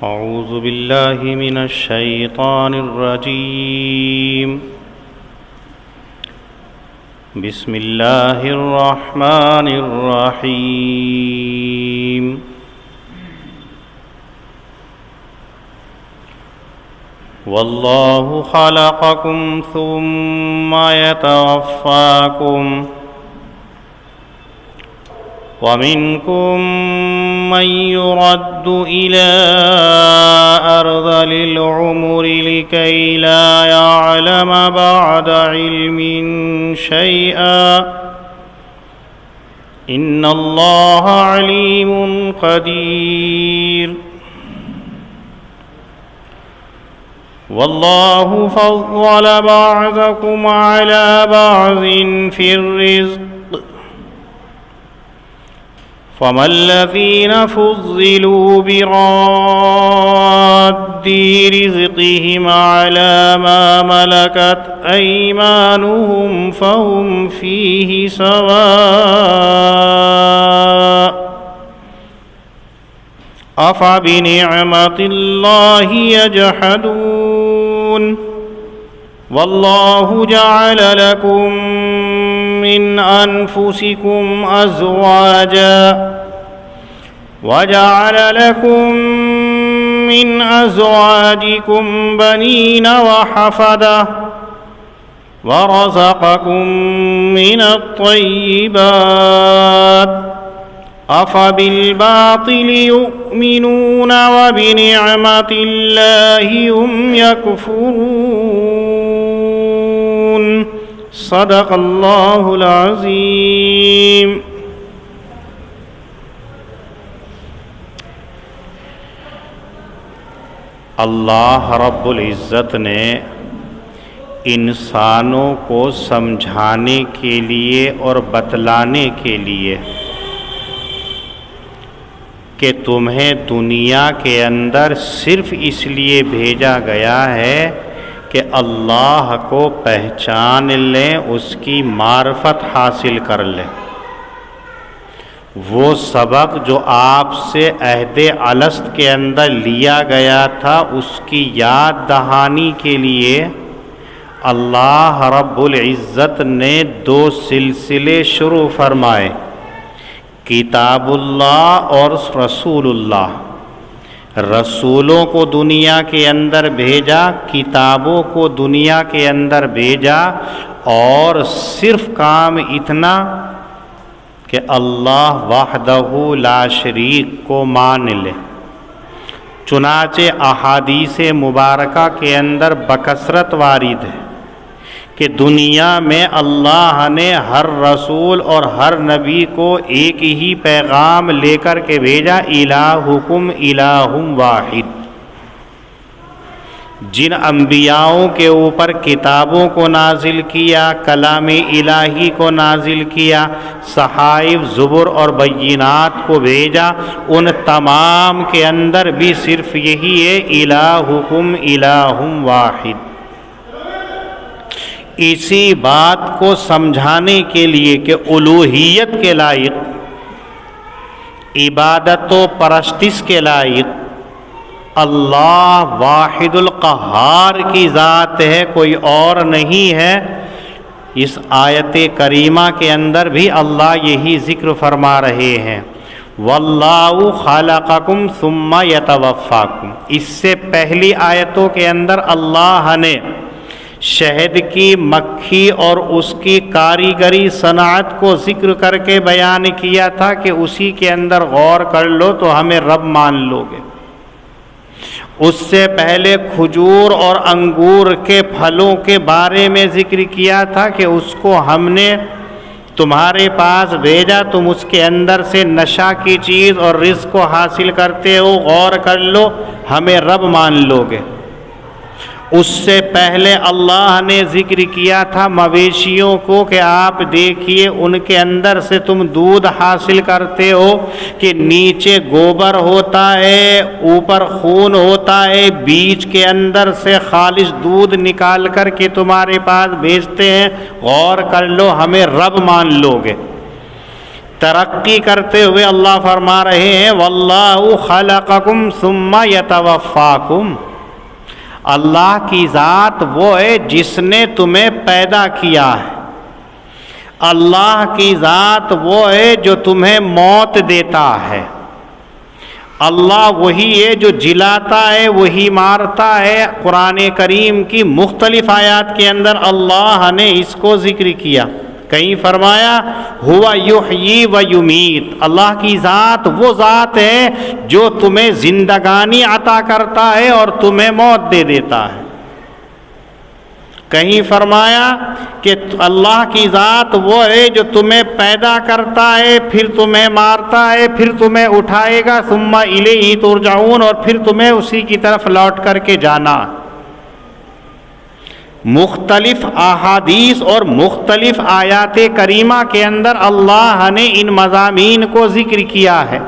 أعوذ بالله من الشيطان الرجيم. بسم الله الرحمن الرحيم. والله خلقكم ثم يتوفاكم ومنكم من يرد إلى أرذل العمر لكي لا يعلم بعد علم شيئا إن الله عليم قدير. والله فضل بعضكم على بعض في الرزق فما الذين فضلوا براد رزقهم على ما ملكت أيمانهم فهم فيه سواء أفبنعمة الله يجحدون. والله جعل لكم من أنفسكم أزواجا وجعل لكم من أزواجكم بنين وحفدة ورزقكم من الطيبات أفبالباطل يؤمنون وبنعمة الله هم يكفرون. صدق اللہ العظیم. اللہ رب العزت نے انسانوں کو سمجھانے کے لیے اور بتلانے کے لیے کہ تمہیں دنیا کے اندر صرف اس لیے بھیجا گیا ہے کہ اللہ کو پہچان لیں، اس کی معرفت حاصل کر لیں. وہ سبق جو آپ سے عہد الست کے اندر لیا گیا تھا اس کی یاد دہانی کے لیے اللہ رب العزت نے 2 سلسلے شروع فرمائے، کتاب اللہ اور رسول اللہ. رسولوں کو دنیا کے اندر بھیجا، کتابوں کو دنیا کے اندر بھیجا، اور صرف کام اتنا کہ اللہ وحدہ لا شریک کو مان لے. چنانچہ احادیث مبارکہ کے اندر بکثرت وارد ہے کہ دنیا میں اللہ نے ہر رسول اور ہر نبی کو ایک ہی پیغام لے کر کے بھیجا، الہکم الہ واحد. جن انبیاؤں کے اوپر کتابوں کو نازل کیا، کلام الہی کو نازل کیا، صحائف، زبر اور بینات کو بھیجا، ان تمام کے اندر بھی صرف یہی ہے، الہکم الہ واحد. اسی بات کو سمجھانے کے لیے کہ الوہیت کے لائق، عبادت و پرستش کے لائق اللہ واحد القہار کی ذات ہے، کوئی اور نہیں ہے. اس آیت کریمہ کے اندر بھی اللہ یہی ذکر فرما رہے ہیں، واللہ خلقکم ثم یتوفاکم. اس سے پہلی آیتوں کے اندر اللہ نے شہد کی مکھی اور اس کی کاریگری صنعت کو ذکر کر کے بیان کیا تھا کہ اسی کے اندر غور کر لو تو ہمیں رب مان لو گے. اس سے پہلے کھجور اور انگور کے پھلوں کے بارے میں ذکر کیا تھا کہ اس کو ہم نے تمہارے پاس بھیجا، تم اس کے اندر سے نشہ کی چیز اور رزق کو حاصل کرتے ہو، غور کر لو ہمیں رب مان لو گے. اس سے پہلے اللہ نے ذکر کیا تھا مویشیوں کو کہ آپ دیکھیے ان کے اندر سے تم دودھ حاصل کرتے ہو کہ نیچے گوبر ہوتا ہے، اوپر خون ہوتا ہے، بیچ کے اندر سے خالص دودھ نکال کر کے تمہارے پاس بھیجتے ہیں. غور کر لو ہمیں رب مان لو گے. ترقی کرتے ہوئے اللہ فرما رہے ہیں واللہ خلقکم ثم یتوفاکم، اللہ کی ذات وہ ہے جس نے تمہیں پیدا کیا ہے، اللہ کی ذات وہ ہے جو تمہیں موت دیتا ہے، اللہ وہی ہے جو جلاتا ہے وہی مارتا ہے۔ قرآن کریم کی مختلف آیات کے اندر اللہ نے اس کو ذکر کیا، کہیں فرمایا ہوا یحیی و یمیت، اللہ کی ذات وہ ذات ہے جو تمہیں زندگانی عطا کرتا ہے اور تمہیں موت دے دیتا ہے۔ کہیں فرمایا کہ اللہ کی ذات وہ ہے جو تمہیں پیدا کرتا ہے پھر تمہیں مارتا ہے پھر تمہیں اٹھائے گا ثم الیہ ترجعون، اور پھر تمہیں اسی کی طرف لوٹ کر کے جانا۔ مختلف احادیث اور مختلف آیات کریمہ کے اندر اللہ نے ان مضامین کو ذکر کیا ہے،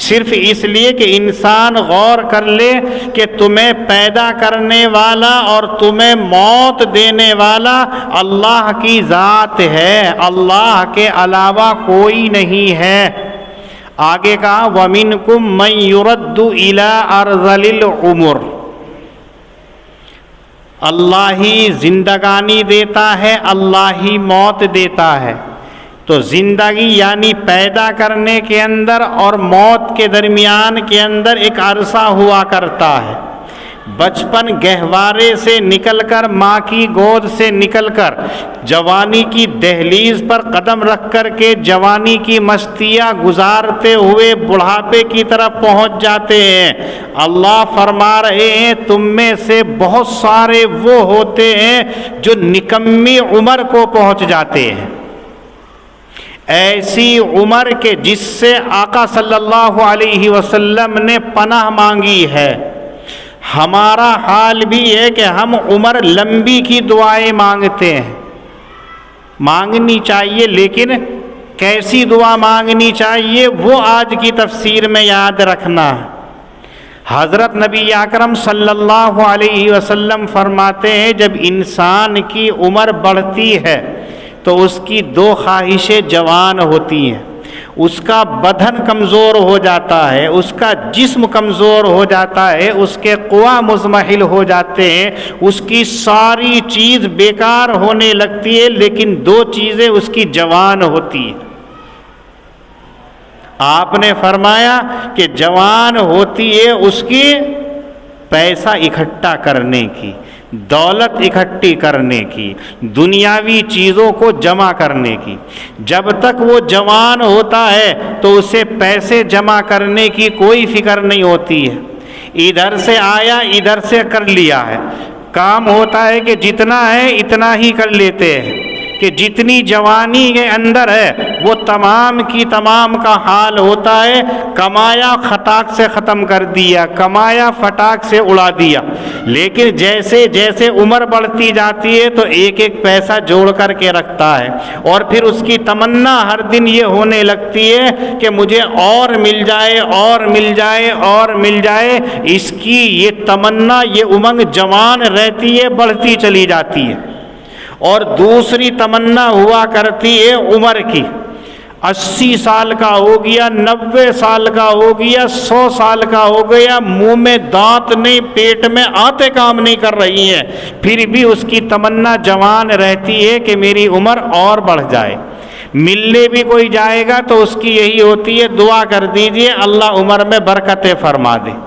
صرف اس لیے کہ انسان غور کر لے کہ تمہیں پیدا کرنے والا اور تمہیں موت دینے والا اللہ کی ذات ہے، اللہ کے علاوہ کوئی نہیں ہے۔ آگے کہا وَمِنْكُمْ مَنْ يُرَدُّ إِلَىٰ أَرْذَلِ الْعُمُرِ، اللہ ہی زندگانی دیتا ہے، اللہ ہی موت دیتا ہے۔ تو زندگی یعنی پیدا کرنے کے اندر اور موت کے درمیان کے اندر ایک عرصہ ہوا کرتا ہے۔ بچپن گہوارے سے نکل کر ماں کی گود سے نکل کر جوانی کی دہلیز پر قدم رکھ کر کے جوانی کی مستیاں گزارتے ہوئے بڑھاپے کی طرف پہنچ جاتے ہیں۔ اللہ فرما رہے ہیں تم میں سے بہت سارے وہ ہوتے ہیں جو نکمی عمر کو پہنچ جاتے ہیں، ایسی عمر کے جس سے آقا صلی اللہ علیہ وسلم نے پناہ مانگی ہے۔ ہمارا حال بھی ہے کہ ہم عمر لمبی کی دعائیں مانگتے ہیں، مانگنی چاہیے، لیکن کیسی دعا مانگنی چاہیے وہ آج کی تفسیر میں یاد رکھنا ہے۔ حضرت نبی اکرم صلی اللہ علیہ وسلم فرماتے ہیں جب انسان کی عمر بڑھتی ہے تو اس کی دو خواہشیں جوان ہوتی ہیں، اس کا بدن کمزور ہو جاتا ہے، اس کا جسم کمزور ہو جاتا ہے، اس کے قوا مضمحل ہو جاتے ہیں، اس کی ساری چیز بیکار ہونے لگتی ہے، لیکن دو چیزیں اس کی جوان ہوتی ہیں۔ آپ نے فرمایا کہ جوان ہوتی ہے اس کی پیسہ اکٹھا کرنے کی، دولت اکٹھی کرنے کی، دنیاوی چیزوں کو جمع کرنے کی۔ جب تک وہ جوان ہوتا ہے تو اسے پیسے جمع کرنے کی کوئی فکر نہیں ہوتی ہے، ادھر سے آیا ادھر سے کر لیا ہے، کام ہوتا ہے کہ جتنا ہے اتنا ہی کر لیتے ہیں، کہ جتنی جوانی کے اندر ہے وہ تمام کی تمام کا حال ہوتا ہے کمایا خطاک سے ختم کر دیا، کمایا فٹاک سے اڑا دیا۔ لیکن جیسے جیسے عمر بڑھتی جاتی ہے تو ایک ایک پیسہ جوڑ کر کے رکھتا ہے، اور پھر اس کی تمنا ہر دن یہ ہونے لگتی ہے کہ مجھے اور مل جائے اور مل جائے اور مل جائے۔ اس کی یہ تمنا، یہ امنگ جوان رہتی ہے، بڑھتی چلی جاتی ہے۔ اور دوسری تمنا ہوا کرتی ہے عمر کی، 80 سال کا ہو گیا، 90 سال کا ہو گیا، 100 سال کا ہو گیا، منہ میں دانت نہیں، پیٹ میں آتے کام نہیں کر رہی ہیں، پھر بھی اس کی تمنا جوان رہتی ہے کہ میری عمر اور بڑھ جائے۔ ملنے بھی کوئی جائے گا تو اس کی یہی ہوتی ہے دعا کر دیجئے اللہ عمر میں برکتیں فرما دے۔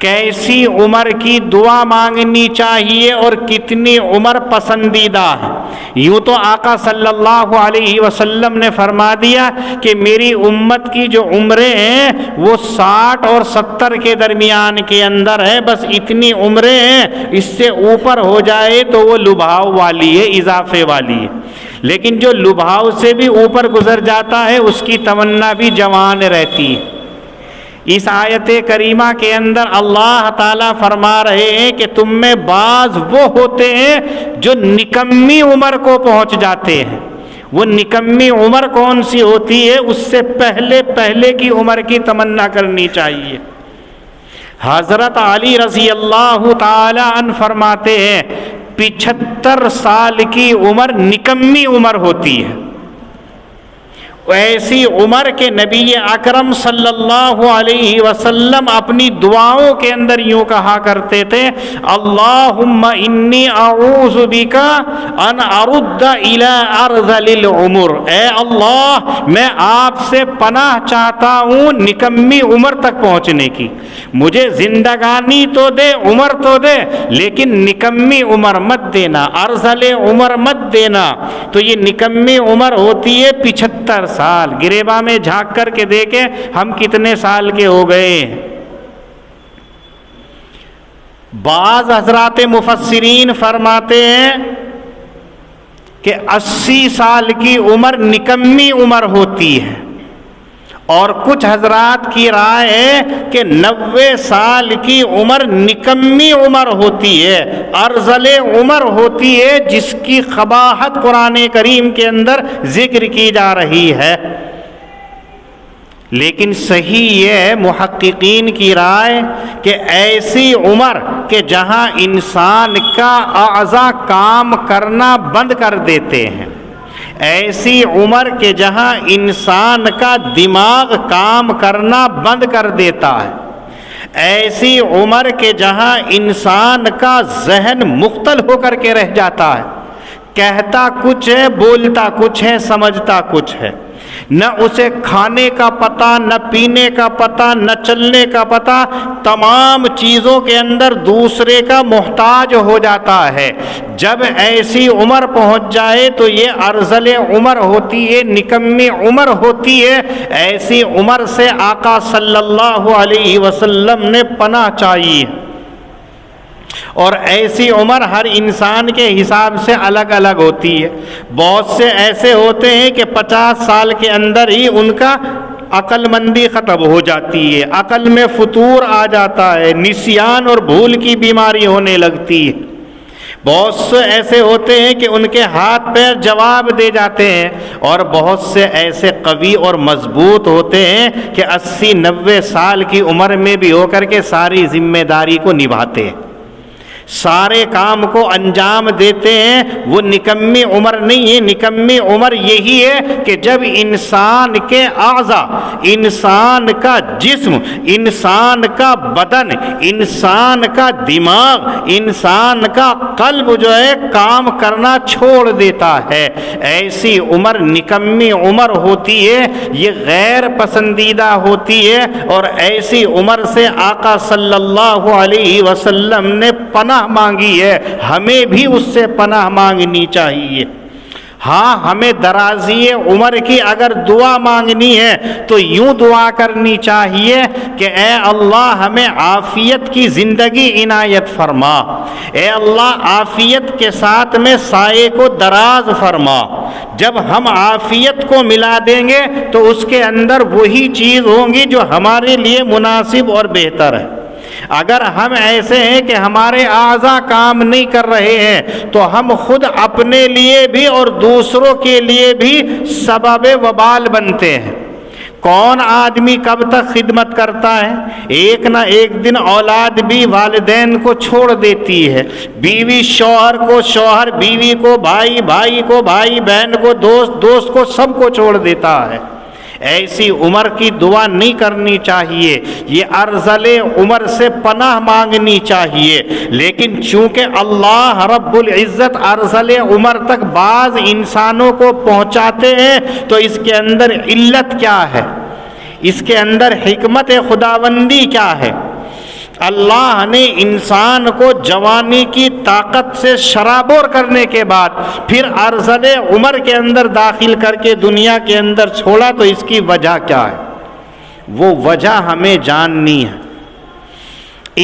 کیسی عمر کی دعا مانگنی چاہیے اور کتنی عمر پسندیدہ ہے۔ یوں تو آقا صلی اللہ علیہ وسلم نے فرما دیا کہ میری امت کی جو عمریں ہیں وہ 60 اور 70 کے درمیان کے اندر ہے، بس اتنی عمریں ہیں، اس سے اوپر ہو جائے تو وہ لبھاؤ والی ہے، اضافے والی ہے، لیکن جو لبھاؤ سے بھی اوپر گزر جاتا ہے اس کی تمنا بھی جوان رہتی ہے۔ اس آیت کریمہ کے اندر اللہ تعالیٰ فرما رہے ہیں کہ تم میں بعض وہ ہوتے ہیں جو نکمی عمر کو پہنچ جاتے ہیں۔ وہ نکمی عمر کون سی ہوتی ہے؟ اس سے پہلے کی عمر کی تمنا کرنی چاہیے۔ حضرت علی رضی اللہ تعالی عنہ فرماتے ہیں 75 سال کی عمر نکمی عمر ہوتی ہے، ایسی عمر کے نبی اکرم صلی اللہ علیہ وسلم اپنی دعاؤں کے اندر یوں کہا کرتے تھے، اللہم انی اعوذ بک ان ارد الی ارذل العمر، اے اللہ میں آپ سے پناہ چاہتا ہوں نکمی عمر تک پہنچنے کی، مجھے زندگانی تو دے، عمر تو دے، لیکن نکمی عمر مت دینا، ارذل عمر مت دینا۔ تو یہ نکمی عمر ہوتی ہے 75 سال۔ گریباں میں جھانک کر کے دیکھیں ہم کتنے سال کے ہو گئے۔ بعض حضرات مفسرین فرماتے ہیں کہ 80 سال کی عمر نکمی عمر ہوتی ہے، اور کچھ حضرات کی رائے ہے کہ 90 سال کی عمر نکمی عمر ہوتی ہے، ارذل عمر ہوتی ہے، جس کی قباحت قرآن کریم کے اندر ذکر کی جا رہی ہے۔ لیکن صحیح یہ ہے محققین کی رائے کہ ایسی عمر کہ جہاں انسان کا اعضاء کام کرنا بند کر دیتے ہیں، ایسی عمر کہ جہاں انسان کا دماغ کام کرنا بند کر دیتا ہے، ایسی عمر کہ جہاں انسان کا ذہن مختل ہو کر کے رہ جاتا ہے، کہتا کچھ ہے، بولتا کچھ ہے، سمجھتا کچھ ہے، نہ اسے کھانے کا پتہ، نہ پینے کا پتہ، نہ چلنے کا پتہ، تمام چیزوں کے اندر دوسرے کا محتاج ہو جاتا ہے۔ جب ایسی عمر پہنچ جائے تو یہ ارذل عمر ہوتی ہے، نکمی عمر ہوتی ہے۔ ایسی عمر سے آقا صلی اللہ علیہ وسلم نے پناہ چاہی، اور ایسی عمر ہر انسان کے حساب سے الگ الگ ہوتی ہے۔ بہت سے ایسے ہوتے ہیں کہ 50 سال کے اندر ہی ان کا عقل مندی ختم ہو جاتی ہے، عقل میں فطور آ جاتا ہے، نسیان اور بھول کی بیماری ہونے لگتی ہے۔ بہت سے ایسے ہوتے ہیں کہ ان کے ہاتھ پیر جواب دے جاتے ہیں، اور بہت سے ایسے قوی اور مضبوط ہوتے ہیں کہ 80-90 سال کی عمر میں بھی ہو کر کے ساری ذمہ داری کو نبھاتے ہیں، سارے کام کو انجام دیتے ہیں۔ وہ نکمی عمر نہیں ہے، نکمی عمر یہی ہے کہ جب انسان کے اعضاء، انسان کا جسم، انسان کا بدن، انسان کا دماغ، انسان کا قلب جو ہے کام کرنا چھوڑ دیتا ہے، ایسی عمر نکمی عمر ہوتی ہے، یہ غیر پسندیدہ ہوتی ہے۔ اور ایسی عمر سے آقا صلی اللہ علیہ وسلم نے پناہ مانگی ہے، ہمیں بھی اس سے پناہ مانگنی چاہیے۔ ہاں، ہمیں درازی عمر کی اگر دعا مانگنی ہے تو یوں دعا کرنی چاہیے کہ اے اللہ ہمیں عافیت کی زندگی عنایت فرما، اے اللہ عافیت کے ساتھ میں سائے کو دراز فرما۔ جب ہم عافیت کو ملا دیں گے تو اس کے اندر وہی چیز ہوں گی جو ہمارے لیے مناسب اور بہتر ہے۔ اگر ہم ایسے ہیں کہ ہمارے اعضاء کام نہیں کر رہے ہیں تو ہم خود اپنے لیے بھی اور دوسروں کے لیے بھی سبب وبال بنتے ہیں۔ کون آدمی کب تک خدمت کرتا ہے؟ ایک نہ ایک دن اولاد بھی والدین کو چھوڑ دیتی ہے، بیوی شوہر کو، شوہر بیوی کو، بھائی بھائی کو، بھائی بہن کو، دوست دوست کو، سب کو چھوڑ دیتا ہے۔ ایسی عمر کی دعا نہیں کرنی چاہیے، یہ ارذل عمر سے پناہ مانگنی چاہیے۔ لیکن چونکہ اللہ رب العزت ارذل عمر تک بعض انسانوں کو پہنچاتے ہیں تو اس کے اندر علت کیا ہے، اس کے اندر حکمت خداوندی کیا ہے؟ اللہ نے انسان کو جوانی کی طاقت سے شرابور کرنے کے بعد پھر ارذل عمر کے اندر داخل کر کے دنیا کے اندر چھوڑا، تو اس کی وجہ کیا ہے؟ وہ وجہ ہمیں جاننی ہے۔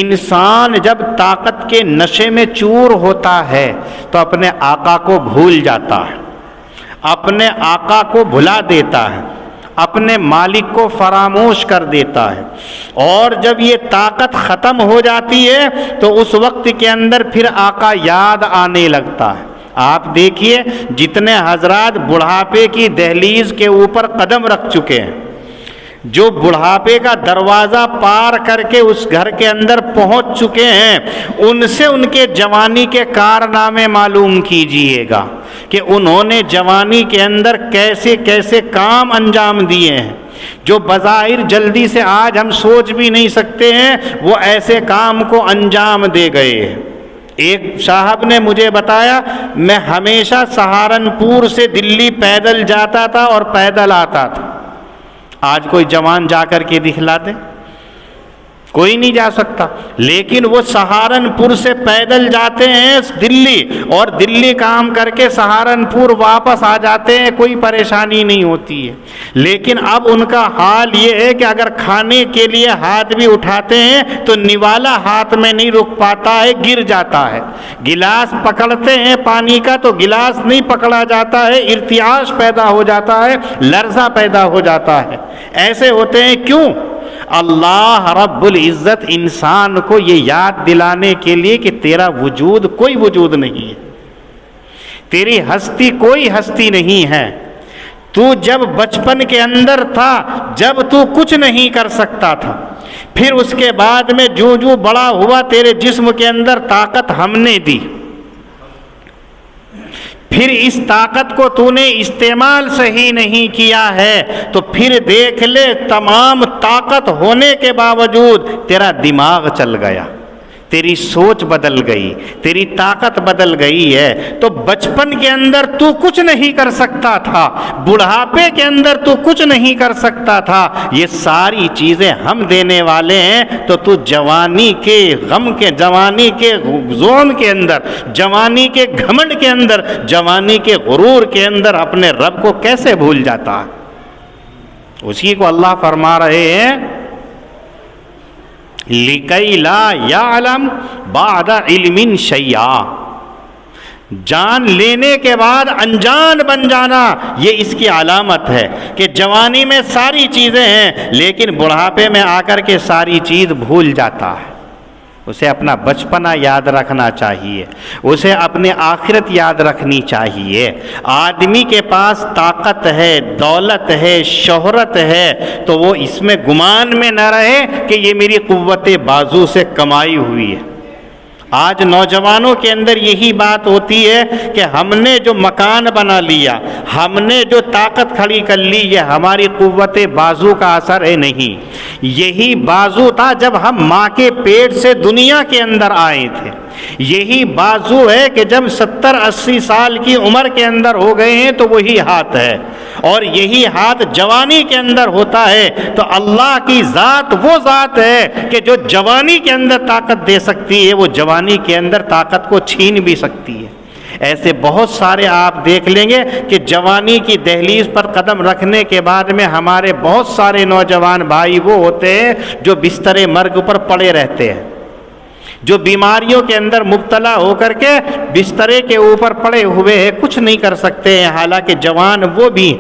انسان جب طاقت کے نشے میں چور ہوتا ہے تو اپنے آقا کو بھول جاتا ہے، اپنے آقا کو بھلا دیتا ہے، اپنے مالک کو فراموش کر دیتا ہے، اور جب یہ طاقت ختم ہو جاتی ہے تو اس وقت کے اندر پھر آقا یاد آنے لگتا ہے۔ آپ دیکھیے جتنے حضرات بڑھاپے کی دہلیز کے اوپر قدم رکھ چکے ہیں، جو بڑھاپے کا دروازہ پار کر کے اس گھر کے اندر پہنچ چکے ہیں، ان سے ان کے جوانی کے کارنامے معلوم کیجئے گا کہ انہوں نے جوانی کے اندر کیسے کیسے کام انجام دیے ہیں، جو بظاہر جلدی سے آج ہم سوچ بھی نہیں سکتے ہیں، وہ ایسے کام کو انجام دے گئے ہیں۔ ایک صاحب نے مجھے بتایا، میں ہمیشہ سہارنپور سے دلی پیدل جاتا تھا اور پیدل آتا تھا۔ آج کوئی جوان جا کر کے دکھلا دے، کوئی نہیں جا سکتا، لیکن وہ سہارنپور سے پیدل جاتے ہیں دلی، اور دلی کام کر کے سہارنپور واپس آ جاتے ہیں، کوئی پریشانی نہیں ہوتی ہے۔ لیکن اب ان کا حال یہ ہے کہ اگر کھانے کے لیے ہاتھ بھی اٹھاتے ہیں تو نوالا ہاتھ میں نہیں رک پاتا ہے، گر جاتا ہے۔ گلاس پکڑتے ہیں پانی کا تو گلاس نہیں پکڑا جاتا ہے، ارتعاش پیدا ہو جاتا ہے، لرزہ پیدا ہو جاتا ہے۔ ایسے ہوتے ہیں، کیوں؟ اللہ رب العزت انسان کو یہ یاد دلانے کے لیے کہ تیرا وجود کوئی وجود نہیں ہے، تیری ہستی کوئی ہستی نہیں ہے۔ تو جب بچپن کے اندر تھا، جب تو کچھ نہیں کر سکتا تھا، پھر اس کے بعد میں جو جو بڑا ہوا تیرے جسم کے اندر طاقت ہم نے دی، پھر اس طاقت کو تو نے استعمال صحیح نہیں کیا ہے، تو پھر دیکھ لے تمام طاقت ہونے کے باوجود تیرا دماغ چل گیا، تیری سوچ بدل گئی، تیری طاقت بدل گئی ہے۔ تو بچپن کے اندر تو کچھ نہیں کر سکتا تھا، بڑھاپے کے اندر تو کچھ نہیں کر سکتا تھا، یہ ساری چیزیں ہم دینے والے ہیں، تو تو جوانی کے غم کے، جوانی کے زوم کے اندر، جوانی کے گھمنڈ کے اندر، جوانی کے غرور کے اندر اپنے رب کو کیسے بھول جاتا ہے؟ اسی کو اللہ فرما رہے ہیں، لِكَيْ لَا يَعْلَمْ بَعْدَ عِلْمٍ شَيْئًا، جان لینے کے بعد انجان بن جانا، یہ اس کی علامت ہے کہ جوانی میں ساری چیزیں ہیں لیکن بڑھاپے میں آ کر کے ساری چیز بھول جاتا ہے۔ اسے اپنا بچپنا یاد رکھنا چاہیے، اسے اپنی آخرت یاد رکھنی چاہیے۔ آدمی کے پاس طاقت ہے، دولت ہے، شہرت ہے، تو وہ اس میں گمان میں نہ رہے کہ یہ میری قوت بازو سے کمائی ہوئی ہے۔ آج نوجوانوں کے اندر یہی بات ہوتی ہے کہ ہم نے جو مکان بنا لیا، ہم نے جو طاقت کھڑی کر لی، یہ ہماری قوت بازو کا اثر ہے نہیں، یہی بازو تھا جب ہم ماں کے پیٹ سے دنیا کے اندر آئے تھے، یہی بازو ہے کہ جب 70-80 سال کی عمر کے اندر ہو گئے ہیں تو وہی ہاتھ ہے، اور یہی ہاتھ جوانی کے اندر ہوتا ہے۔ تو اللہ کی ذات وہ ذات ہے کہ جو جوانی کے اندر طاقت دے سکتی ہے، وہ جوانی کے اندر طاقت کو چھین بھی سکتی ہے۔ ایسے بہت سارے آپ دیکھ لیں گے کہ جوانی کی دہلیز پر قدم رکھنے کے بعد میں ہمارے بہت سارے نوجوان بھائی وہ ہوتے ہیں جو بستر مرگ پر پڑے رہتے ہیں، جو بیماریوں کے اندر مبتلا ہو کر کے بسترے کے اوپر پڑے ہوئے ہیں، کچھ نہیں کر سکتے ہیں، حالانکہ جوان وہ بھی،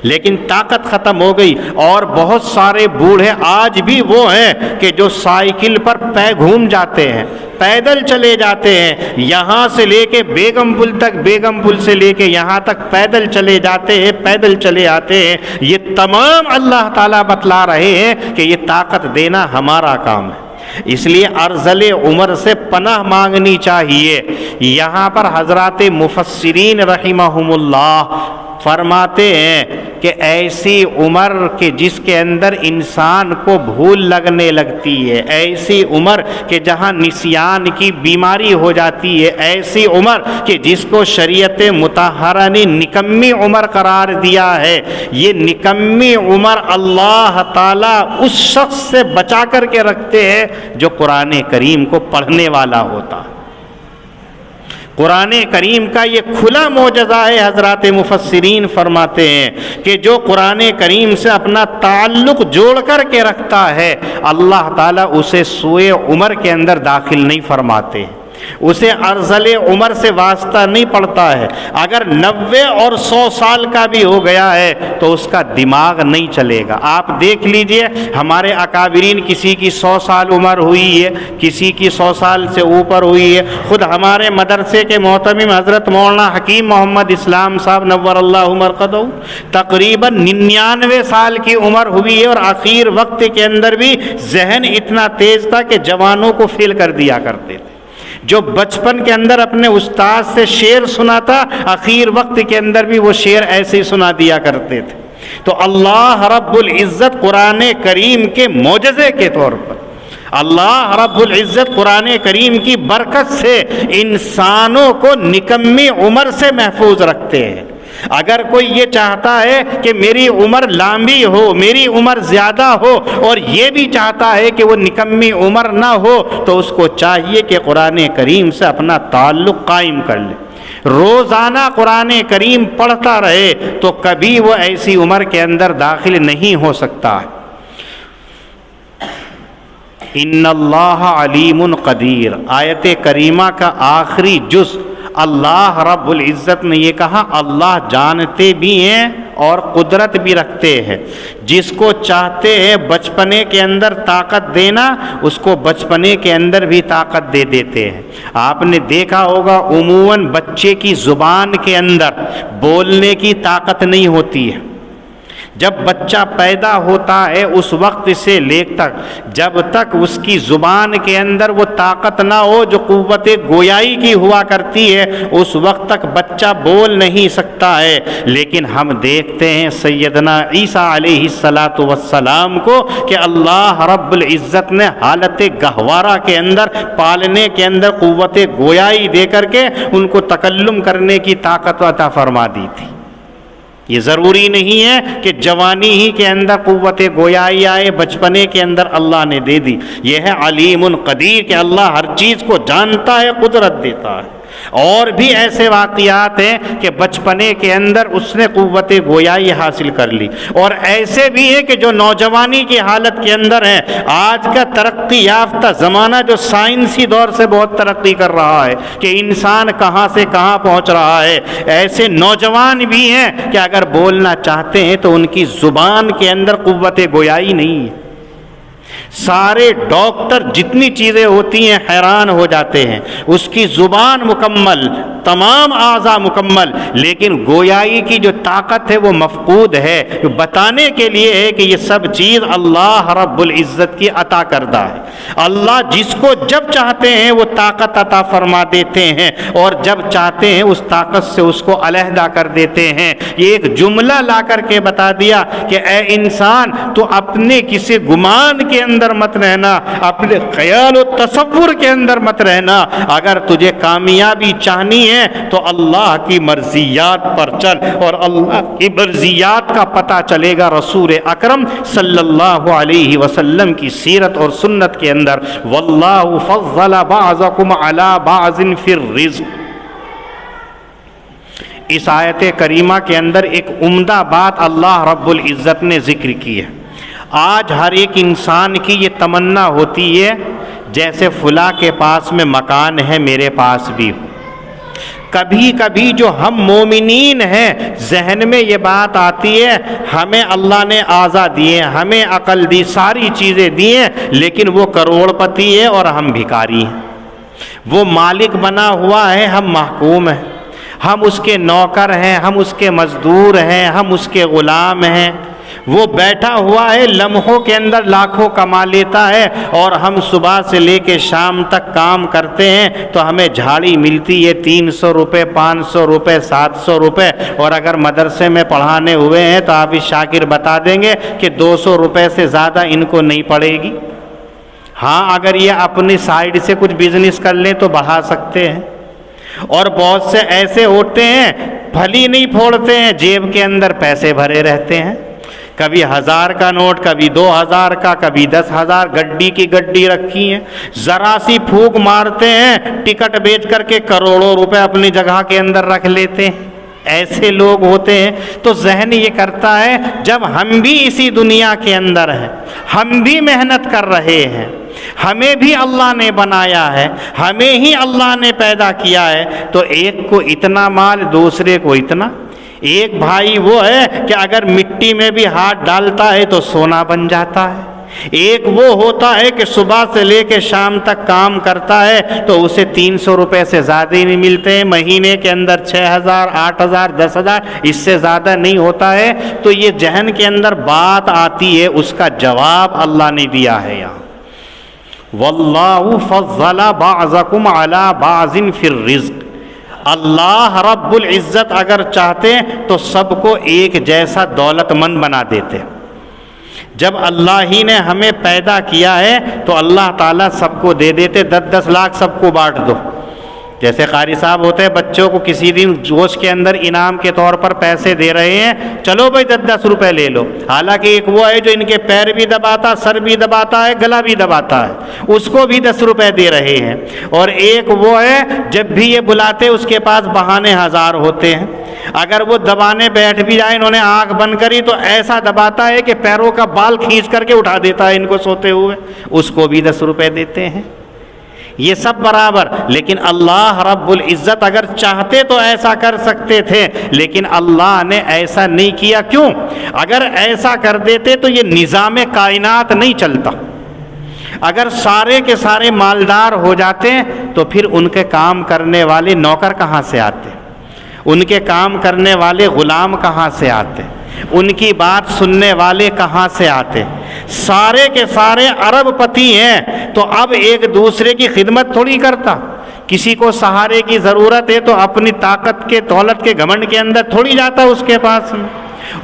لیکن طاقت ختم ہو گئی۔ اور بہت سارے بوڑھے آج بھی وہ ہیں کہ جو سائیکل پر گھوم جاتے ہیں، پیدل چلے جاتے ہیں، یہاں سے لے کے بیگم پل تک، بیگم پل سے لے کے یہاں تک پیدل چلے جاتے ہیں، پیدل چلے آتے ہیں۔ یہ تمام اللہ تعالیٰ بتلا رہے ہیں کہ یہ طاقت دینا ہمارا کام ہے، اس لیے ارذل عمر سے پناہ مانگنی چاہیے۔ یہاں پر حضرات مفسرین رحمہم اللہ فرماتے ہیں کہ ایسی عمر کہ جس کے اندر انسان کو بھول لگنے لگتی ہے، ایسی عمر کہ جہاں نسیان کی بیماری ہو جاتی ہے، ایسی عمر کہ جس کو شریعت مطہرہ نے نکمی عمر قرار دیا ہے، یہ نکمی عمر اللہ تعالیٰ اس شخص سے بچا کر کے رکھتے ہیں جو قرآن کریم کو پڑھنے والا ہوتا ہے۔ قرآن کریم کا یہ کھلا معجزہ ہے، حضرات مفسرین فرماتے ہیں کہ جو قرآن کریم سے اپنا تعلق جوڑ کر کے رکھتا ہے، اللہ تعالیٰ اسے سوئے عمر کے اندر داخل نہیں فرماتے، اسے ارذل عمر سے واسطہ نہیں پڑتا ہے۔ اگر 90 اور 100 سال کا بھی ہو گیا ہے تو اس کا دماغ نہیں چلے گا۔ آپ دیکھ لیجئے ہمارے اکابرین، کسی کی 100 سال عمر ہوئی ہے، کسی کی 100 سال سے اوپر ہوئی ہے۔ خود ہمارے مدرسے کے محتمم حضرت مولانا حکیم محمد اسلام صاحب نور اللہ مرقدہ تقریباً 99 سال کی عمر ہوئی ہے، اور آخر وقت کے اندر بھی ذہن اتنا تیز تھا کہ جوانوں کو فیل کر دیا کرتے تھے۔ جو بچپن کے اندر اپنے استاد سے شعر سنا تھا، آخر وقت کے اندر بھی وہ شعر ایسے ہی سنا دیا کرتے تھے۔ تو اللہ رب العزت قرآن کریم کے معجزے کے طور پر، اللہ رب العزت قرآن کریم کی برکت سے انسانوں کو نکمی عمر سے محفوظ رکھتے ہیں۔ اگر کوئی یہ چاہتا ہے کہ میری عمر لمبی ہو، میری عمر زیادہ ہو، اور یہ بھی چاہتا ہے کہ وہ نکمی عمر نہ ہو، تو اس کو چاہیے کہ قرآن کریم سے اپنا تعلق قائم کر لے، روزانہ قرآن کریم پڑھتا رہے، تو کبھی وہ ایسی عمر کے اندر داخل نہیں ہو سکتا۔ ان اللہ علیم قدیر، آیت کریمہ کا آخری جز اللہ رب العزت نے یہ کہا اللہ جانتے بھی ہیں اور قدرت بھی رکھتے ہیں۔ جس کو چاہتے ہیں بچپنے کے اندر طاقت دینا، اس کو بچپنے کے اندر بھی طاقت دے دیتے ہیں۔ آپ نے دیکھا ہوگا عموماً بچے کی زبان کے اندر بولنے کی طاقت نہیں ہوتی ہے۔ جب بچہ پیدا ہوتا ہے اس وقت سے لے کر جب تک اس کی زبان کے اندر وہ طاقت نہ ہو جو قوت گویائی کی ہوا کرتی ہے، اس وقت تک بچہ بول نہیں سکتا ہے۔ لیکن ہم دیکھتے ہیں سیدنا عیسیٰ علیہ السلام کو کہ اللہ رب العزت نے حالت گہوارہ کے اندر، پالنے کے اندر قوت گویائی دے کر کے ان کو تکلم کرنے کی طاقت عطا فرما دی تھی۔ یہ ضروری نہیں ہے کہ جوانی ہی کے اندر قوت گویائی آئے، بچپنے کے اندر اللہ نے دے دی۔ یہ ہے علیم قدیر کہ اللہ ہر چیز کو جانتا ہے، قدرت دیتا ہے۔ اور بھی ایسے واقعات ہیں کہ بچپنے کے اندر اس نے قوت گویائی حاصل کر لی، اور ایسے بھی ہیں کہ جو نوجوانی کی حالت کے اندر ہیں۔ آج کا ترقی یافتہ زمانہ جو سائنسی دور سے بہت ترقی کر رہا ہے کہ انسان کہاں سے کہاں پہنچ رہا ہے، ایسے نوجوان بھی ہیں کہ اگر بولنا چاہتے ہیں تو ان کی زبان کے اندر قوت گویائی نہیں ہے۔ سارے ڈاکٹر جتنی چیزیں ہوتی ہیں حیران ہو جاتے ہیں، اس کی زبان مکمل، تمام اعضاء مکمل، لیکن گویائی کی جو طاقت ہے وہ مفقود ہے، جو بتانے کے لیے ہے کہ یہ سب چیز اللہ رب العزت کی عطا کردہ ہے۔ اللہ جس کو جب چاہتے ہیں وہ طاقت عطا فرما دیتے ہیں، اور جب چاہتے ہیں اس طاقت سے اس کو علیحدہ کر دیتے ہیں۔ یہ ایک جملہ لا کر کے بتا دیا کہ اے انسان تو اپنے کسی گمان کے اندر مت رہنا، اپنے خیال و تصور کے اندر مت رہنا۔ اگر تجھے کامیابی چاہنی ہے تو اللہ کی مرضیات پر چل، اور اللہ کی مرضیات کا پتہ چلے گا رسول اکرم صلی اللہ علیہ وسلم کی سیرت اور سنت کے اندر۔ واللہ فضل بعضکم علی بعض فی الرزق۔ اس آیت کریمہ کے اندر ایک عمدہ بات اللہ رب العزت نے ذکر کی ہے۔ آج ہر ایک انسان کی یہ تمنا ہوتی ہے جیسے فلاں کے پاس میں مکان ہے میرے پاس بھی ہو۔ کبھی کبھی جو ہم مومنین ہیں ذہن میں یہ بات آتی ہے ہمیں اللہ نے اعضاء دیے، ہمیں عقل دی، ساری چیزیں دی ہیں، لیکن وہ کروڑ پتی ہے اور ہم بھکاری ہیں۔ وہ مالک بنا ہوا ہے، ہم محکوم ہیں، ہم اس کے نوکر ہیں، ہم اس کے مزدور ہیں، ہم اس کے غلام ہیں۔ وہ بیٹھا ہوا ہے لمحوں کے اندر لاکھوں کما لیتا ہے، اور ہم صبح سے لے کے شام تک کام کرتے ہیں تو ہمیں جھاڑی ملتی ہے 300 روپے، 500 روپے، 700 روپے، اور اگر مدرسے میں پڑھانے ہوئے ہیں تو آپ شاکر بتا دیں گے کہ 200 روپے سے زیادہ ان کو نہیں پڑے گی۔ ہاں اگر یہ اپنی سائیڈ سے کچھ بزنس کر لیں تو بڑھا سکتے ہیں۔ اور بہت سے ایسے ہوتے ہیں پھلی نہیں پھوڑتے ہیں، جیب کے اندر پیسے بھرے رہتے ہیں، کبھی 1000 کا نوٹ، کبھی 2000 کا، کبھی 10,000، گڈی کی گڈی رکھی ہیں، ذرا سی پھونک مارتے ہیں ٹکٹ بیچ کر کے کروڑوں روپے اپنی جگہ کے اندر رکھ لیتے ہیں۔ ایسے لوگ ہوتے ہیں۔ تو ذہن یہ کرتا ہے جب ہم بھی اسی دنیا کے اندر ہیں، ہم بھی محنت کر رہے ہیں، ہمیں بھی اللہ نے بنایا ہے، ہمیں ہی اللہ نے پیدا کیا ہے، تو ایک کو اتنا مال دوسرے کو اتنا۔ ایک بھائی وہ ہے کہ اگر مٹی میں بھی ہاتھ ڈالتا ہے تو سونا بن جاتا ہے، ایک وہ ہوتا ہے کہ صبح سے لے کے شام تک کام کرتا ہے تو اسے 300 روپے سے زیادہ ہی نہیں ملتے ہیں، مہینے کے اندر 6000 8000 10000 اس سے زیادہ نہیں ہوتا ہے۔ تو یہ ذہن کے اندر بات آتی ہے، اس کا جواب اللہ نے دیا ہے یہاں، واللہ فضل بعضکم علی بعض فی الرزق۔ اللہ رب العزت اگر چاہتے تو سب کو ایک جیسا دولت مند بنا دیتے۔ جب اللہ ہی نے ہمیں پیدا کیا ہے تو اللہ تعالیٰ سب کو دے دیتے، 10 لاکھ سب کو بانٹ دو۔ جیسے قاری صاحب ہوتے ہیں، بچوں کو کسی دن گوشت کے اندر انعام کے طور پر پیسے دے رہے ہیں، چلو بھائی 10 روپے لے لو۔ حالانکہ ایک وہ ہے جو ان کے پیر بھی دباتا، سر بھی دباتا ہے، گلا بھی دباتا ہے، اس کو بھی 10 روپے دے رہے ہیں۔ اور ایک وہ ہے جب بھی یہ بلاتے اس کے پاس بہانے 1000 ہوتے ہیں، اگر وہ دبانے بیٹھ بھی جائے، انہوں نے آنکھ بند کری تو ایسا دباتا ہے کہ پیروں کا بال کھینچ کر کے اٹھا دیتا ہے ان کو سوتے ہوئے، اس کو بھی 10 روپے دیتے ہیں۔ یہ سب برابر، لیکن اللہ رب العزت اگر چاہتے تو ایسا کر سکتے تھے، لیکن اللہ نے ایسا نہیں کیا۔ کیوں؟ اگر ایسا کر دیتے تو یہ نظام کائنات نہیں چلتا۔ اگر سارے کے سارے مالدار ہو جاتے تو پھر ان کے کام کرنے والے نوکر کہاں سے آتے، ان کے کام کرنے والے غلام کہاں سے آتے، ان کی بات سننے والے کہاں سے آتے؟ سارے کے سارے ارب پتی ہیں، تو اب ایک دوسرے کی خدمت تھوڑی کرتا۔ کسی کو سہارے کی ضرورت ہے تو اپنی طاقت کے دولت کے گھمنڈ کے اندر تھوڑی جاتا اس کے پاس میں۔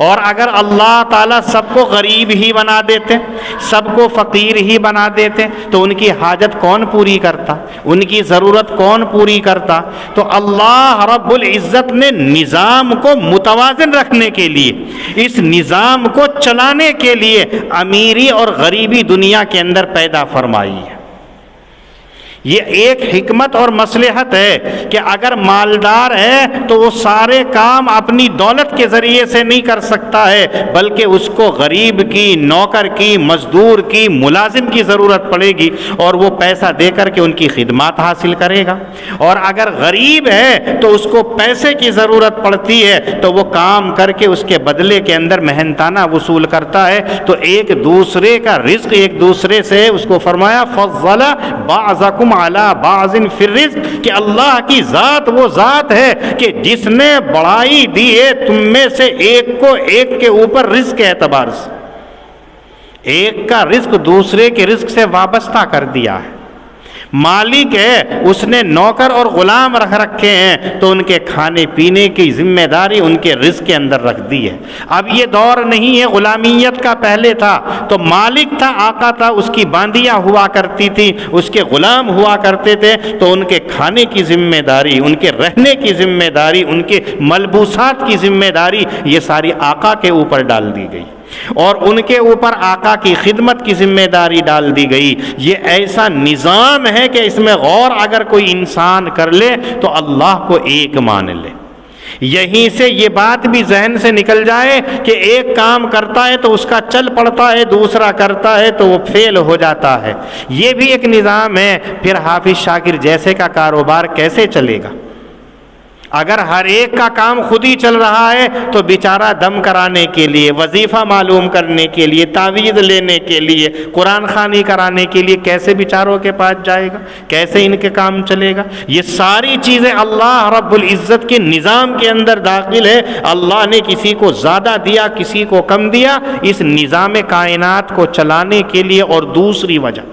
اور اگر اللہ تعالیٰ سب کو غریب ہی بنا دیتے، سب کو فقیر ہی بنا دیتے، تو ان کی حاجت کون پوری کرتا، ان کی ضرورت کون پوری کرتا؟ تو اللہ رب العزت نے نظام کو متوازن رکھنے کے لیے، اس نظام کو چلانے کے لیے امیری اور غریبی دنیا کے اندر پیدا فرمائی ہے۔ یہ ایک حکمت اور مصلحت ہے کہ اگر مالدار ہے تو وہ سارے کام اپنی دولت کے ذریعے سے نہیں کر سکتا ہے، بلکہ اس کو غریب کی، نوکر کی، مزدور کی، ملازم کی ضرورت پڑے گی، اور وہ پیسہ دے کر کے ان کی خدمات حاصل کرے گا۔ اور اگر غریب ہے تو اس کو پیسے کی ضرورت پڑتی ہے تو وہ کام کر کے اس کے بدلے کے اندر محنتانہ وصول کرتا ہے۔ تو ایک دوسرے کا رزق ایک دوسرے سے، اس کو فرمایا فضل بعضکم علی بعض فی الرزق، کہ اللہ کی ذات وہ ذات ہے کہ جس نے بڑائی دی ہے تم میں سے ایک کو ایک کے اوپر رزق کے اعتبار سے، ایک کا رزق دوسرے کے رزق سے وابستہ کر دیا ہے۔ مالک ہے، اس نے نوکر اور غلام رکھ رکھے ہیں تو ان کے کھانے پینے کی ذمہ داری ان کے رزق کے اندر رکھ دی ہے۔ اب یہ دور نہیں ہے غلامیت کا، پہلے تھا تو مالک تھا، آقا تھا، اس کی باندیاں ہوا کرتی تھی، اس کے غلام ہوا کرتے تھے، تو ان کے کھانے کی ذمہ داری، ان کے رہنے کی ذمہ داری، ان کے ملبوسات کی ذمہ داری، یہ ساری آقا کے اوپر ڈال دی گئی، اور ان کے اوپر آقا کی خدمت کی ذمہ داری ڈال دی گئی۔ یہ ایسا نظام ہے کہ اس میں غور اگر کوئی انسان کر لے تو اللہ کو ایک مان لے۔ یہیں سے یہ بات بھی ذہن سے نکل جائے کہ ایک کام کرتا ہے تو اس کا چل پڑتا ہے، دوسرا کرتا ہے تو وہ فیل ہو جاتا ہے۔ یہ بھی ایک نظام ہے۔ پھر حافظ شاکر جیسے کا کاروبار کیسے چلے گا؟ اگر ہر ایک کا کام خود ہی چل رہا ہے تو بیچارہ دم کرانے کے لیے، وظیفہ معلوم کرنے کے لیے، تعویذ لینے کے لیے، قرآن خوانی کرانے کے لیے کیسے بیچاروں کے پاس جائے گا؟ کیسے ان کے کام چلے گا؟ یہ ساری چیزیں اللہ رب العزت کے نظام کے اندر داخل ہے۔ اللہ نے کسی کو زیادہ دیا، کسی کو کم دیا، اس نظام کائنات کو چلانے کے لیے۔ اور دوسری وجہ،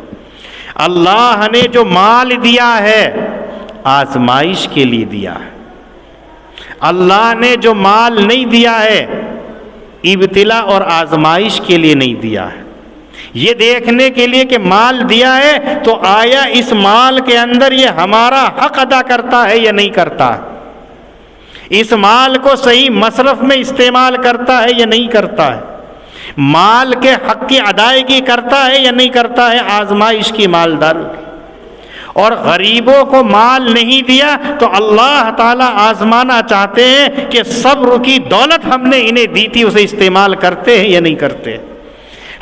اللہ نے جو مال دیا ہے آزمائش کے لیے دیا ہے۔ اللہ نے جو مال نہیں دیا ہے ابتلا اور آزمائش کے لیے نہیں دیا ہے، یہ دیکھنے کے لیے کہ مال دیا ہے تو آیا اس مال کے اندر یہ ہمارا حق ادا کرتا ہے یا نہیں کرتا ہے، اس مال کو صحیح مصرف میں استعمال کرتا ہے یا نہیں کرتا ہے، مال کے حق کی ادائیگی کرتا ہے یا نہیں کرتا ہے، آزمائش کی مالدار۔ اور غریبوں کو مال نہیں دیا تو اللہ تعالیٰ آزمانا چاہتے ہیں کہ صبر کی دولت ہم نے انہیں دی تھی اسے استعمال کرتے ہیں یا نہیں کرتے۔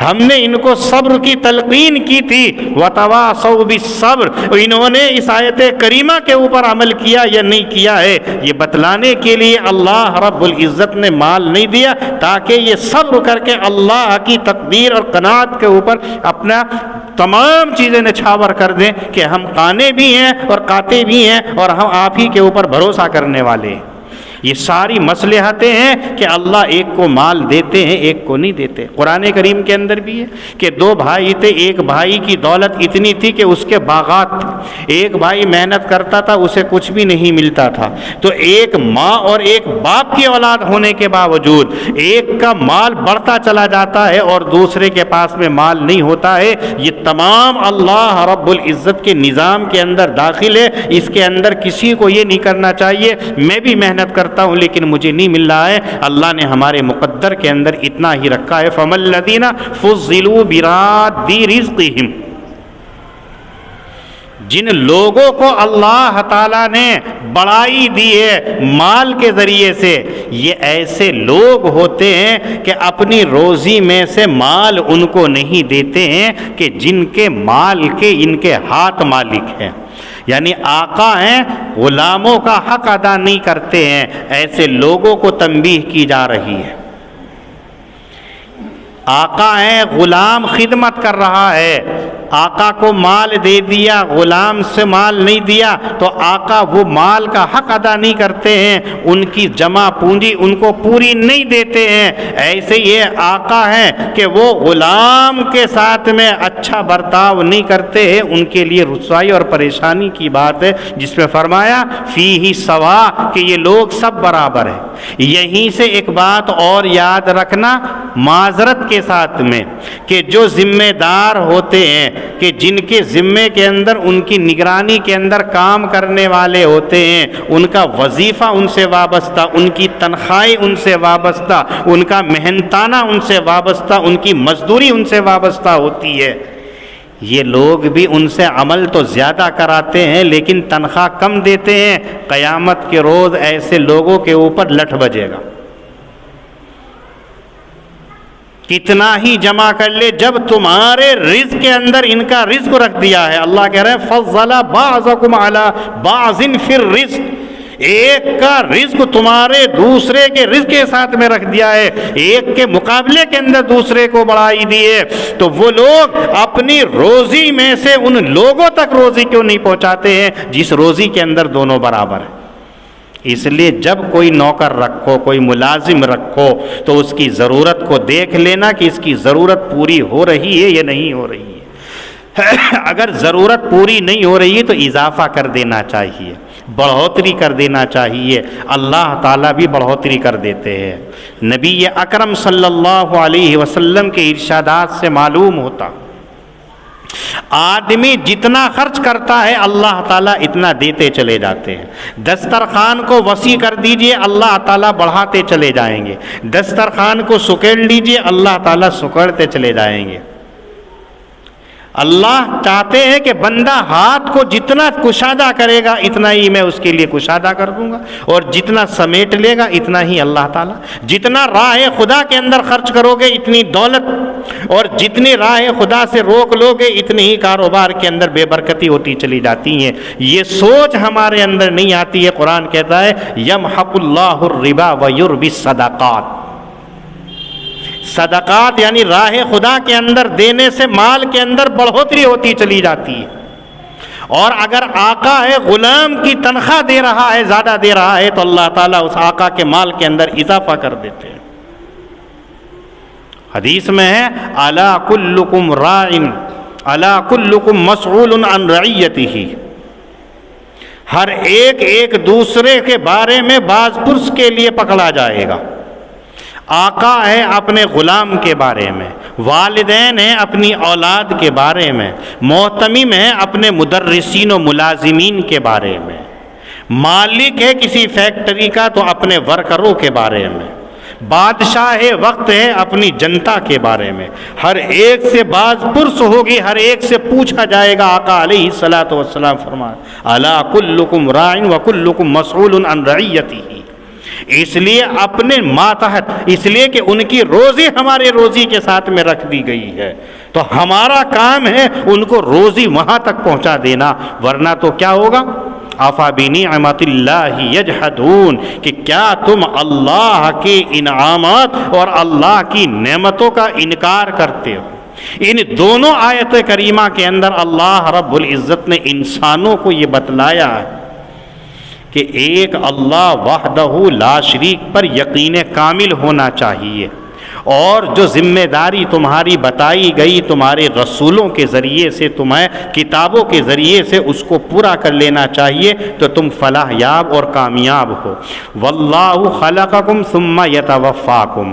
ہم نے ان کو صبر کی تلقین کی تھی، وَتَوَاصَوْا بِالصَّبْرِ، انہوں نے اس آیت کریمہ کے اوپر عمل کیا یا نہیں کیا ہے، یہ بتلانے کے لیے اللہ رب العزت نے مال نہیں دیا تاکہ یہ صبر کر کے اللہ کی تقدیر اور قناعت کے اوپر اپنا تمام چیزیں نچھاور کر دیں کہ ہم قانے بھی ہیں اور قاتے بھی ہیں اور ہم آپ ہی کے اوپر بھروسہ کرنے والے ہیں۔ یہ ساری مصلحتیں ہیں کہ اللہ ایک کو مال دیتے ہیں، ایک کو نہیں دیتے۔ قرآن کریم کے اندر بھی ہے کہ دو بھائی تھے، ایک بھائی کی دولت اتنی تھی کہ اس کے باغات تھے، ایک بھائی محنت کرتا تھا، اسے کچھ بھی نہیں ملتا تھا، تو ایک ماں اور ایک باپ کی اولاد ہونے کے باوجود ایک کا مال بڑھتا چلا جاتا ہے اور دوسرے کے پاس میں مال نہیں ہوتا ہے۔ یہ تمام اللہ رب العزت کے نظام کے اندر داخل ہے۔ اس کے اندر کسی کو یہ نہیں کرنا چاہیے میں بھی محنت کرتا ہوں لیکن مجھے نہیں مل رہا ہے، اللہ نے ہمارے مقدر کے اندر اتنا ہی رکھا ہے۔ فَمَا الَّذِينَ فُضِّلُوا بِرَادِّ رِزْقِهِمْ، جن لوگوں کو اللہ تعالیٰ نے بڑائی دی ہے مال کے ذریعے سے، یہ ایسے لوگ ہوتے ہیں کہ اپنی روزی میں سے مال ان کو نہیں دیتے ہیں کہ جن کے مال کے ان کے ہاتھ مالک ہیں، یعنی آقا ہیں، غلاموں کا حق ادا نہیں کرتے ہیں، ایسے لوگوں کو تنبیہ کی جا رہی ہے۔ آقا ہیں، غلام خدمت کر رہا ہے، آقا کو مال دے دیا، غلام سے مال نہیں دیا تو آقا وہ مال کا حق ادا نہیں کرتے ہیں، ان کی جمع پونجی ان کو پوری نہیں دیتے ہیں۔ ایسے یہ آقا ہیں کہ وہ غلام کے ساتھ میں اچھا برتاؤ نہیں کرتے ہیں، ان کے لیے رسوائی اور پریشانی کی بات ہے، جس میں فرمایا فیہ سوا، کہ یہ لوگ سب برابر ہیں۔ یہیں سے ایک بات اور یاد رکھنا معذرت کے ساتھ میں کہ جو ذمہ دار ہوتے ہیں، کہ جن کے ذمے کے اندر ان کی نگرانی کے اندر کام کرنے والے ہوتے ہیں، ان کا وظیفہ ان سے وابستہ، ان کی تنخواہیں ان سے وابستہ، ان کا محنتانہ ان سے وابستہ، ان کی مزدوری ان سے وابستہ ہوتی ہے، یہ لوگ بھی ان سے عمل تو زیادہ کراتے ہیں لیکن تنخواہ کم دیتے ہیں۔ قیامت کے روز ایسے لوگوں کے اوپر لٹھ بجے گا، کتنا ہی جمع کر لے، جب تمہارے رزق کے اندر ان کا رزق رکھ دیا ہے، اللہ کہہ رہے ہیں فضل بعضکم علی بعض فی الرزق، ایک کا رزق تمہارے دوسرے کے رزق کے ساتھ میں رکھ دیا ہے، ایک کے مقابلے کے اندر دوسرے کو بڑھائی دی ہے، تو وہ لوگ اپنی روزی میں سے ان لوگوں تک روزی کیوں نہیں پہنچاتے ہیں جس روزی کے اندر دونوں برابر ہیں؟ اس لیے جب کوئی نوکر رکھو، کوئی ملازم رکھو تو اس کی ضرورت کو دیکھ لینا کہ اس کی ضرورت پوری ہو رہی ہے یا نہیں ہو رہی ہے۔ اگر ضرورت پوری نہیں ہو رہی ہے تو اضافہ کر دینا چاہیے، بڑھوتری کر دینا چاہیے، اللہ تعالیٰ بھی بڑھوتری کر دیتے ہیں۔ نبی اکرم صلی اللہ علیہ وسلم کے ارشادات سے معلوم ہوتا آدمی جتنا خرچ کرتا ہے اللہ تعالیٰ اتنا دیتے چلے جاتے ہیں۔ دسترخوان کو وسیع کر دیجئے اللہ تعالیٰ بڑھاتے چلے جائیں گے، دسترخوان کو سکیڑ لیجئے اللہ تعالیٰ سکڑتے چلے جائیں گے۔ اللہ چاہتے ہیں کہ بندہ ہاتھ کو جتنا کشادہ کرے گا اتنا ہی میں اس کے لیے کشادہ کر دوں گا، اور جتنا سمیٹ لے گا اتنا ہی اللہ تعالیٰ، جتنا راہ خدا کے اندر خرچ کرو گے اتنی دولت، اور جتنی راہ خدا سے روک لو گے اتنی ہی کاروبار کے اندر بے برکتی ہوتی چلی جاتی ہیں۔ یہ سوچ ہمارے اندر نہیں آتی ہے۔ قرآن کہتا ہے یمحق اللہ الربا ویربی الصدقات، صدقات یعنی راہ خدا کے اندر دینے سے مال کے اندر بڑھوتری ہوتی چلی جاتی ہے، اور اگر آقا ہے غلام کی تنخواہ دے رہا ہے، زیادہ دے رہا ہے تو اللہ تعالیٰ اس آقا کے مال کے اندر اضافہ کر دیتے ہیں۔ حدیث میں ہے الا کلکم راع الا کلکم مسئول عن رعیتہ، ہر ایک دوسرے کے بارے میں باز پرس کے لیے پکڑا جائے گا۔ آقا ہے اپنے غلام کے بارے میں، والدین ہیں اپنی اولاد کے بارے میں، محتمم ہیں اپنے مدرسین و ملازمین کے بارے میں، مالک ہے کسی فیکٹری کا تو اپنے ورکروں کے بارے میں، بادشاہ وقت ہے اپنی جنتا کے بارے میں، ہر ایک سے باز پرس ہوگی، ہر ایک سے پوچھا جائے گا۔ آقا علیہ الصلوۃ والسلام فرمایا الا کلکم راع وکلکم مسئول عن رعیتہ، اس لیے اپنے ماتحت، اس لیے کہ ان کی روزی ہمارے روزی کے ساتھ میں رکھ دی گئی ہے، تو ہمارا کام ہے ان کو روزی وہاں تک پہنچا دینا، ورنہ تو کیا ہوگا؟ افبنعمت اللہ یجحدون، کہ کیا تم اللہ کے انعامات اور اللہ کی نعمتوں کا انکار کرتے ہو؟ ان دونوں آیت کریمہ کے اندر اللہ رب العزت نے انسانوں کو یہ بتلایا ہے کہ ایک اللہ وحدہ لا شریک پر یقین کامل ہونا چاہیے، اور جو ذمہ داری تمہاری بتائی گئی تمہارے رسولوں کے ذریعے سے، تمہیں کتابوں کے ذریعے سے، اس کو پورا کر لینا چاہیے، تو تم فلاح یاب اور کامیاب ہو۔ واللہ خلقکم ثم یتوفاکم،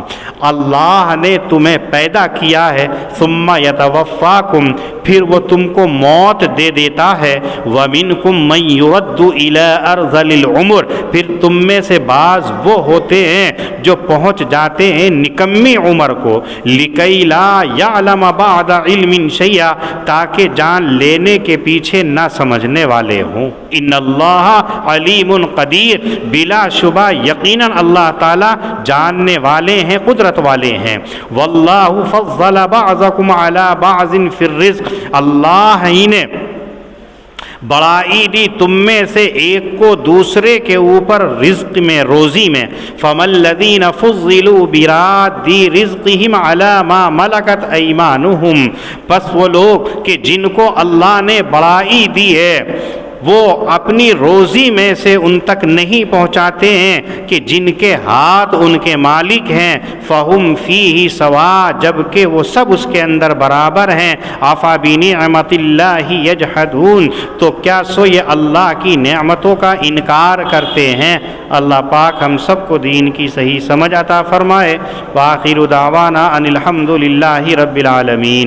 اللہ نے تمہیں پیدا کیا ہے، ثم یتوفاکم، پھر وہ تم کو موت دے دیتا ہے، ومنکم من یرد الی ارذل العمر، پھر تم میں سے بعض وہ ہوتے ہیں جو پہنچ جاتے ہیں نکمی عمر کو، لکی لا یعلم بعد علم شیئا، تاکہ جان لینے کے پیچھے نہ سمجھنے والے ہوں۔ ان اللہ علیم قدیر، بلا شبہ یقیناً اللہ تعالی جاننے والے ہیں، قدرت والے ہیں۔ واللہ فضل بعضکم علی بعض فی الرزق، اللہ ہی نے بڑائی دی تم میں سے ایک کو دوسرے کے اوپر رزق میں، روزی میں۔ فَمَا الَّذِينَ فُضِّلُوا بِرَادِّ رِزْقِهِمْ عَلَى مَا مَلَكَتْ أَيْمَانُهُمْ، پس وہ لوگ کہ جن کو اللہ نے بڑائی دی ہے وہ اپنی روزی میں سے ان تک نہیں پہنچاتے ہیں کہ جن کے ہاتھ ان کے مالک ہیں، فَهُمْ فِيهِ سَوَاءٌ، جبکہ وہ سب اس کے اندر برابر ہیں۔ أَفَبِنِعْمَةِ اللَّهِ يَجْحَدُونَ، تو کیا سو یہ اللہ کی نعمتوں کا انکار کرتے ہیں؟ اللہ پاک ہم سب کو دین کی صحیح سمجھ عطا فرمائے۔ وآخر دعوانا ان الحمد للہ رب العالمین۔